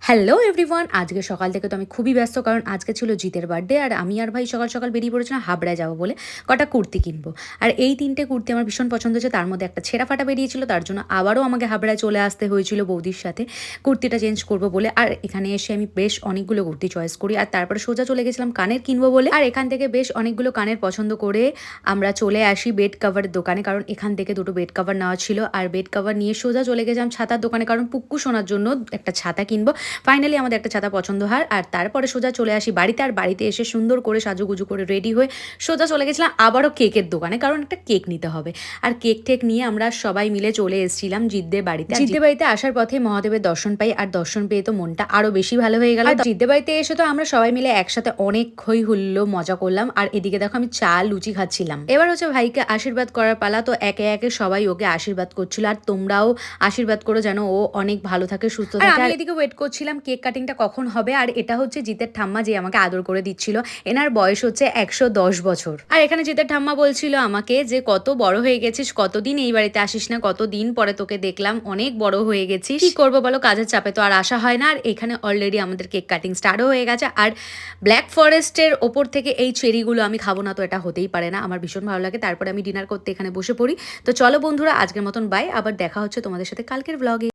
Hello everyone, আজকে সকাল থেকে তো আমি খুবই ব্যস্ত, কারণ আজকে ছিল জিতের বার্থডে। আর আমি আর ভাই সকাল সকাল বেরিয়ে পড়েছিলাম হাবড়ায় যাবো বলে কটা কুর্তি কিনবো। আর এই তিনটে কুর্তি আমার ভীষণ পছন্দ হয়েছে, তার মধ্যে একটা ছেঁড়া ফাটা বেরিয়েছিল, তার জন্য আবারও আমাকে হাবড়ায় চলে আসতে হয়েছিল বৌদির সাথে কুর্তিটা চেঞ্জ করবো বলে। আর এখানে এসে আমি বেশ অনেকগুলো কুর্তি চয়েস করি, আর তারপরে সোজা চলে গেছিলাম কানের কিনবো বলে। আর এখান থেকে বেশ অনেকগুলো কানের পছন্দ করে আমরা চলে আসি বেড কাভারের দোকানে, কারণ এখান থেকে দুটো বেড কাভার নেওয়া ছিল। আর বেড কাভার নিয়ে সোজা চলে গেছিলাম ছাতার দোকানে, কারণ পুক্কু শোনার জন্য একটা ছাতা কিনবো। ফাইনালি আমাদের একটা ছাতা পছন্দ হয়। আর তারপরে সোজা চলে আসি বাড়িতে। আর বাড়িতে এসে সুন্দর করে সাজুগুজু করে রেডি হয়ে সোজা চলে গেছিলাম আবারও কেকের দোকানে, কারণ একটা কেক নিতে হবে। আর কেক টেক নিয়ে আমরা সবাই মিলে চলে এসেছিলাম জিদ্দের বাড়িতে। জিদ্দের বাড়িতে আসার পথে মহাদেবের দর্শন পাই, আর দর্শন পেয়ে তো মনটা আরো বেশি ভালো হয়ে গেল। জিদ্দের বাড়িতে এসে তো আমরা সবাই মিলে একসাথে অনেক হই হুল্লো মজা করলাম। আর এদিকে দেখো আমি চা লুচি খাচ্ছিলাম। এবার হচ্ছে ভাইকে আশীর্বাদ করার পালা, তো একে একে সবাই ওকে আশীর্বাদ করছিল। আর তোমরাও আশীর্বাদ করো যেন ও অনেক ভালো থাকে, সুস্থ থাকে। আর এদিকে ওয়েট করছিলাম কেক কাটিংটা কখন হবে। আর এটা হচ্ছে জিতের ঠাম্মা, যে আমাকে আদর করে দিচ্ছিল। এনার বয়স হচ্ছে 110 বছর। আর এখানে জিতের ঠাম্মা বলছিল আমাকে যে কত বড় হয়ে গেছিস, কতদিন এই বাড়িতে আসিস না, কতদিন পরে তোকে দেখলাম, অনেক বড় হয়ে গেছিস। কি করবো বলো, কাজের চাপে তো আর আসা হয় না। আর এখানে অলরেডি আমাদের কেক কাটিং স্টার্টও হয়ে গেছে। আর ব্ল্যাক ফরেস্টের ওপর থেকে এই চেরিগুলো আমি খাবো না, তো এটা হতেই পারে না, আমার ভীষণ ভালো লাগে। তারপরে আমি ডিনার করতে এখানে বসে পড়ি। তো চলো বন্ধুরা, আজকের মতন বাই, আবার দেখা হচ্ছে তোমাদের সাথে কালকের ব্লগে।